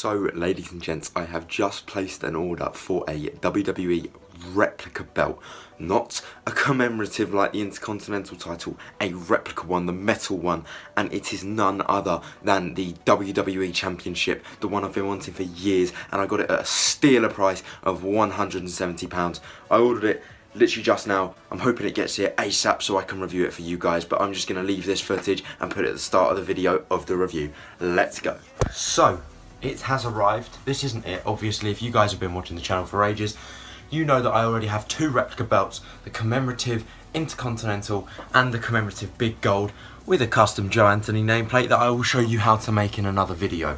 So, ladies and gents, I have just placed an order for a WWE replica belt. Not a commemorative like the Intercontinental title, a replica one, the metal one, and it is none other than the WWE Championship, the one I've been wanting for years, and I got it at a stealer price of £170. I ordered it literally just now. I'm hoping it gets here ASAP so I can review it for you guys, but I'm just going to leave this footage and put it at the start of the video of the review. Let's go. So, it has arrived. This isn't it, obviously. If you guys have been watching the channel for ages, you know that I already have two replica belts, the commemorative Intercontinental and the commemorative Big Gold, with a custom Joe Anthony nameplate that I will show you how to make in another video.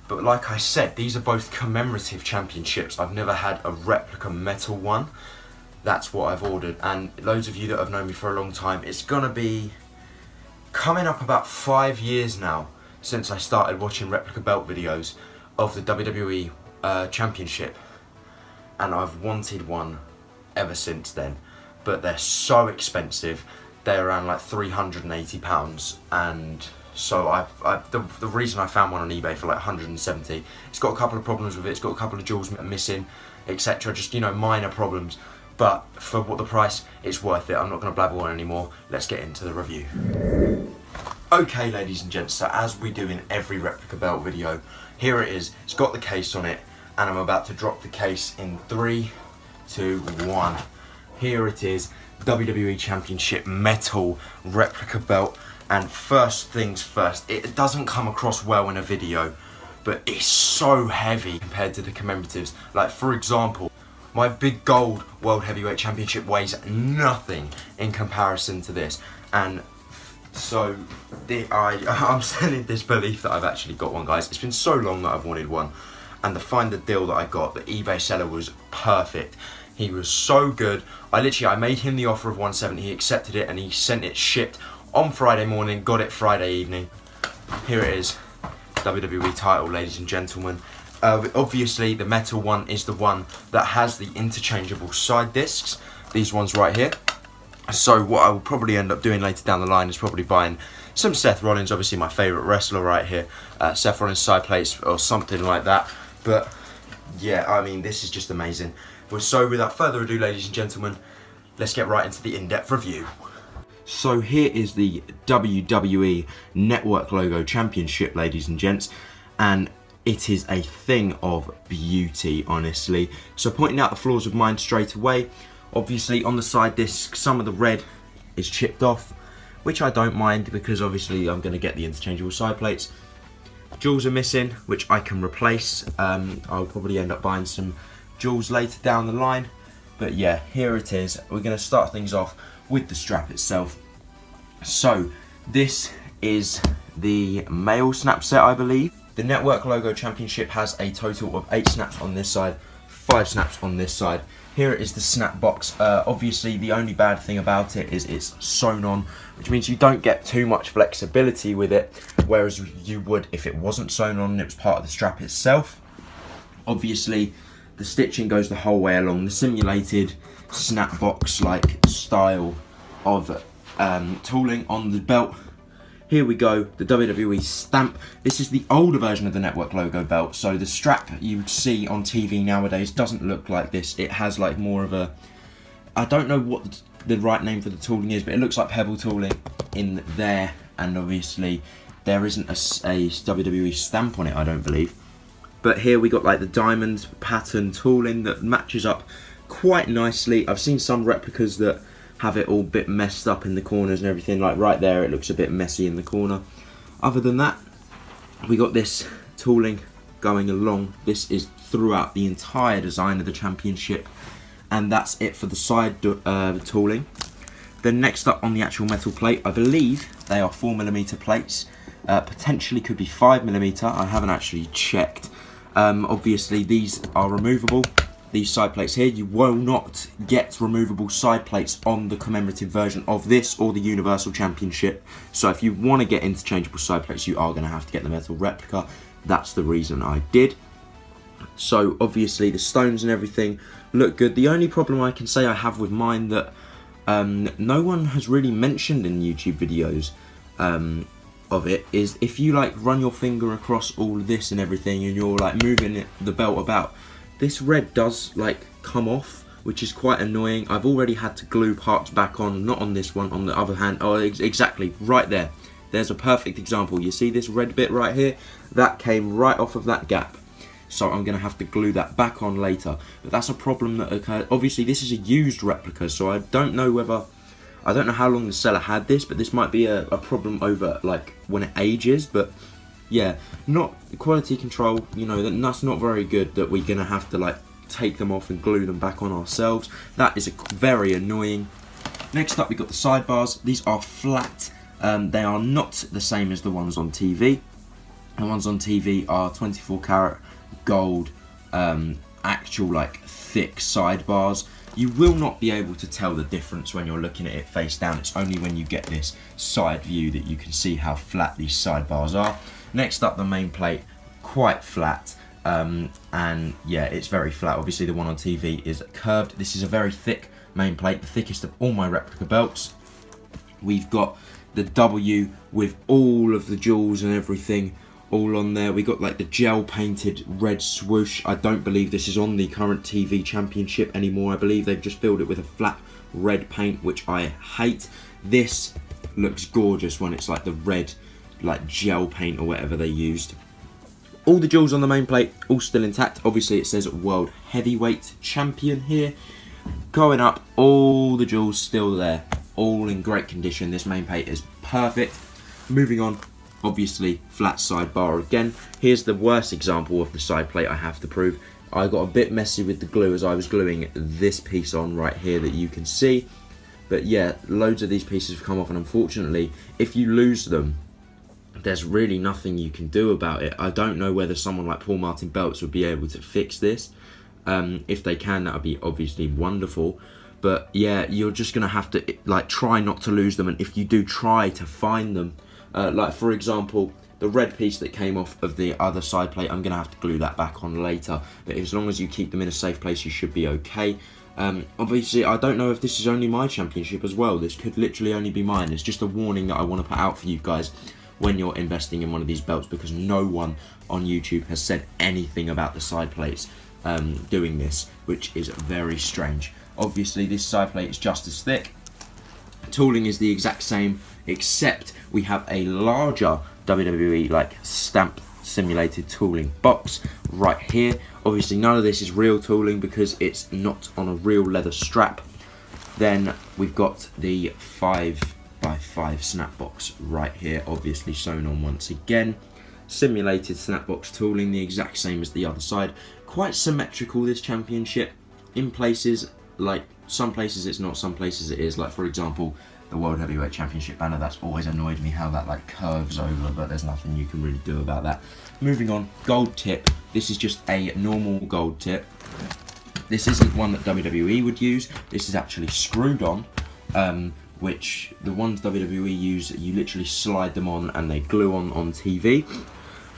But like I said, these are both commemorative championships. I've never had a replica metal one. That's what I've ordered, and loads of you that have known me for a long time, it's gonna be coming up about 5 years now since I started watching replica belt videos of the WWE Championship, and I've wanted one ever since then, but they're so expensive. They're around like £380, and so the reason I found one on eBay for like 170, it's got a couple of problems with it, it's got a couple of jewels missing, etc. Just, you know, minor problems. But for what the price, it's worth it. I'm not going to blabber on anymore. Let's get into the review. Okay, ladies and gents, so as we do in every replica belt video, here it is. It's got the case on it, and I'm about to drop the case in 3, 2, 1. Here it is, WWE Championship metal replica belt. And first things first, it doesn't come across well in a video, but it's so heavy compared to the commemoratives. Like, for example, my Big Gold World Heavyweight Championship weighs nothing in comparison to this, and so I'm still in disbelief that I've actually got one, guys. It's been so long that I've wanted one, and the deal that I got, the eBay seller was perfect. He was so good. I made him the offer of 170. He accepted it, and he sent it shipped on Friday morning. Got it Friday evening. Here it is, WWE title, ladies and gentlemen. Obviously, the metal one is the one that has the interchangeable side discs. These ones right here. So what I will probably end up doing later down the line is probably buying some Seth Rollins, obviously my favourite wrestler right here. Seth Rollins side plates or something like that. But yeah, I mean, this is just amazing. So without further ado, ladies and gentlemen, let's get right into the in-depth review. So here is the WWE Network Logo Championship, ladies and gents. And it is a thing of beauty, honestly. So pointing out the flaws of mine straight away. Obviously on the side disc, some of the red is chipped off, which I don't mind because obviously I'm going to get the interchangeable side plates. Jewels are missing, which I can replace. I'll probably end up buying some jewels later down the line. But yeah, here it is. We're going to start things off with the strap itself. So this is the male snap set, I believe. The Network Logo Championship has a total of 8 snaps on this side, 5 snaps on this side. Here is the snap box. Obviously, the only bad thing about it is it's sewn on, which means you don't get too much flexibility with it, whereas you would if it wasn't sewn on and it was part of the strap itself. Obviously, the stitching goes the whole way along. The simulated snap box-like style of tooling on the belt. Here we go, the WWE stamp. This is the older version of the Network Logo belt, so the strap you would see on TV nowadays doesn't look like this. It has like more of a, I don't know what the right name for the tooling is, but it looks like pebble tooling in there, and obviously there isn't a WWE stamp on it, I don't believe. But here we got like the diamond pattern tooling that matches up quite nicely. I've seen some replicas that have it all a bit messed up in the corners and everything. Like right there, it looks a bit messy in the corner. Other than that, we got this tooling going along. This is throughout the entire design of the championship, and that's it for the side tooling. Then next up on the actual metal plate, I believe they are 4mm plates. Potentially could be 5mm. I haven't actually checked. Obviously these are removable. These side plates here, you will not get removable side plates on the commemorative version of this or the Universal Championship. So if you want to get interchangeable side plates, you are going to have to get the metal replica. That's the reason I did. So obviously the stones and everything look good. The only problem I can say I have with mine that no one has really mentioned in YouTube videos of it is if you like run your finger across all of this and everything and you're like moving the belt about, this red does like come off, which is quite annoying. I've already had to glue parts back on, not on this one, on the other hand. Oh, exactly, right there. There's a perfect example. You see this red bit right here? That came right off of that gap. So I'm going to have to glue that back on later. But that's a problem that occurred. Obviously, this is a used replica, so I don't know how long the seller had this, but this might be a problem over like when it ages. But yeah, not quality control, you know, that's not very good, that we're going to have to like take them off and glue them back on ourselves. That is very annoying. Next up, we've got the sidebars. These are flat. They are not the same as the ones on TV. The ones on TV are 24 karat gold, actual like thick sidebars. You will not be able to tell the difference when you're looking at it face down. It's only when you get this side view that you can see how flat these sidebars are. Next up, the main plate, quite flat. And yeah, it's very flat. Obviously the one on TV is curved. This is a very thick main plate, the thickest of all my replica belts. We've got the W with all of the jewels and everything all on there. We got like the gel painted red swoosh. I don't believe this is on the current TV championship anymore. I believe they've just filled it with a flat red paint, which I hate. This looks gorgeous when it's like the red like gel paint or whatever they used. All the jewels on the main plate, all still intact. Obviously it says World Heavyweight Champion here. Going up, all the jewels still there, all in great condition. This main plate is perfect. Moving on, obviously flat sidebar again. Here's the worst example of the side plate I have to prove. I got a bit messy with the glue as I was gluing this piece on right here that you can see. But yeah, loads of these pieces have come off, and unfortunately, if you lose them, there's really nothing you can do about it. I don't know whether someone like Paul Martin Belts would be able to fix this. If they can, that would be obviously wonderful. But yeah, you're just gonna have to like try not to lose them, and if you do try to find them, like for example, the red piece that came off of the other side plate, I'm gonna have to glue that back on later. But as long as you keep them in a safe place, you should be okay. Obviously, I don't know if this is only my championship as well. This could literally only be mine. It's just a warning that I want to put out for you guys when you're investing in one of these belts, because no one on YouTube has said anything about the side plates doing this, which is very strange. Obviously this side plate is just as thick. Tooling is the exact same, except we have a larger WWE like stamp simulated tooling box right here. Obviously none of this is real tooling because it's not on a real leather strap. Then we've got the 5x5 snap box right here, obviously sewn on once again. Simulated snap box tooling, the exact same as the other side. Quite symmetrical, this championship. In places, like some places it's not, some places it is. Like for example, the World Heavyweight Championship banner, that's always annoyed me how that like curves over, but there's nothing you can really do about that. Moving on, gold tip. This is just a normal gold tip. This isn't one that WWE would use. This is actually screwed on, which the ones WWE use, you literally slide them on and they glue on TV.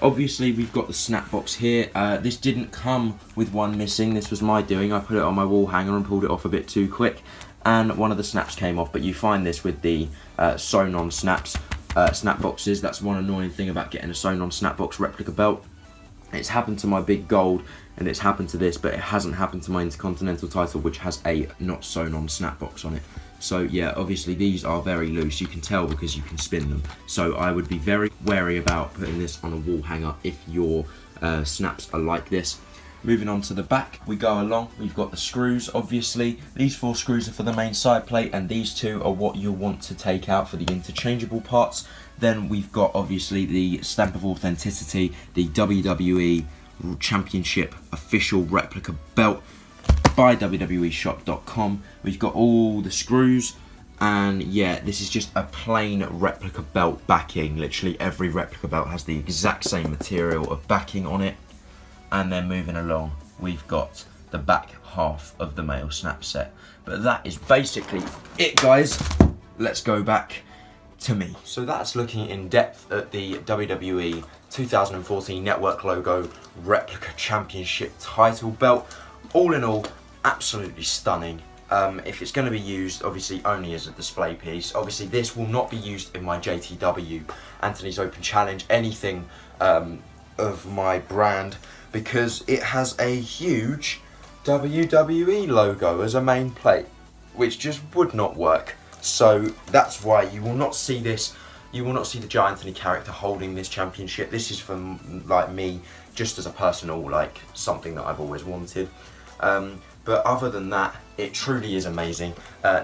Obviously we've got the snap box here. This didn't come with one missing, this was my doing. I put it on my wall hanger and pulled it off a bit too quick, and one of the snaps came off. But you find this with the sewn on snap boxes. That's one annoying thing about getting a sewn on snap box replica belt. It's happened to my big gold and it's happened to this, but it hasn't happened to my Intercontinental title, which has a not sewn on snap box on it. So yeah, obviously these are very loose. You can tell because you can spin them. So I would be very wary about putting this on a wall hanger if your snaps are like this. Moving on to the back, we go along. We've got the screws, obviously. These 4 screws are for the main side plate, and these 2 are what you'll want to take out for the interchangeable parts. Then we've got obviously the stamp of authenticity, the WWE Championship official replica belt by WWEshop.com. We've got all the screws, and yeah, this is just a plain replica belt backing. Literally every replica belt has the exact same material of backing on it. And then moving along, we've got the back half of the male snap set. But that is basically it, guys. Let's go back to me. So that's looking in depth at the WWE 2014 Network logo replica championship title belt. All in all, absolutely stunning. if it's going to be used, obviously only as a display piece. Obviously this will not be used in my JTW, Anthony's Open Challenge, anything of my brand, because it has a huge WWE logo as a main plate, which just would not work. So that's why you will not see this. You will not see the Joe Anthony character holding this championship. This is from like me, just as a personal, like something that I've always wanted. But other than that, it truly is amazing.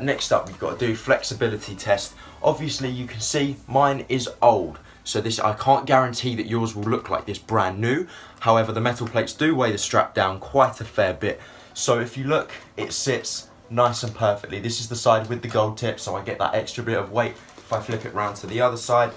Next up, we've got to do flexibility test. Obviously, you can see mine is old, so this, I can't guarantee that yours will look like this brand new. However, the metal plates do weigh the strap down quite a fair bit. So if you look, it sits nice and perfectly. This is the side with the gold tip, so I get that extra bit of weight. If I flip it round to the other side,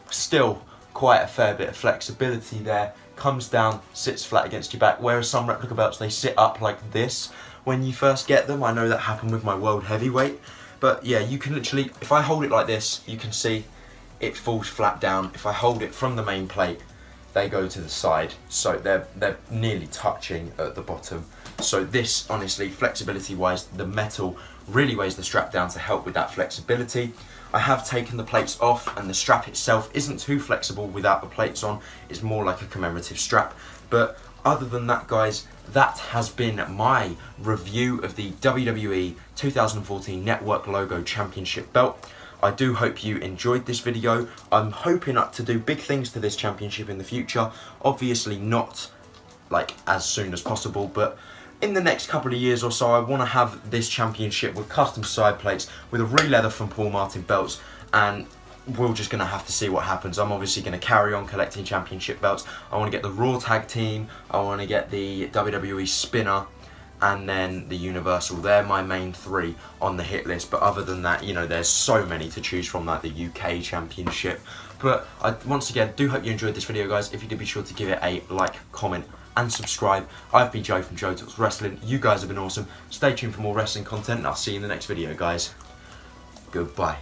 still quite a fair bit of flexibility there. Comes down, sits flat against your back, whereas some replica belts, they sit up like this when you first get them. I know that happened with my world heavyweight, but yeah, you can literally, if I hold it like this, you can see it falls flat down. If I hold it from the main plate, they go to the side, so they're nearly touching at the bottom. So this, honestly, flexibility wise, the metal really weighs the strap down to help with that flexibility. I have taken the plates off, and the strap itself isn't too flexible without the plates on. It's more like a commemorative strap. But other than that, guys, that has been my review of the WWE 2014 Network Logo Championship belt. I do hope you enjoyed this video. I'm hoping to do big things to this championship in the future. Obviously not like as soon as possible, but in the next couple of years or so, I want to have this championship with custom side plates, with a re-leather from Paul Martin belts, and we're just going to have to see what happens. I'm obviously going to carry on collecting championship belts. I want to get the Raw Tag Team, I want to get the WWE Spinner, and then the Universal. They're my main three on the hit list, but other than that, you know, there's so many to choose from, like the UK Championship. But I once again do hope you enjoyed this video, guys. If you did, be sure to give it a like, comment, and subscribe. I've been Joe from JoeTalksWrestling. You guys have been awesome. Stay tuned for more wrestling content, and I'll see you in the next video, guys. Goodbye.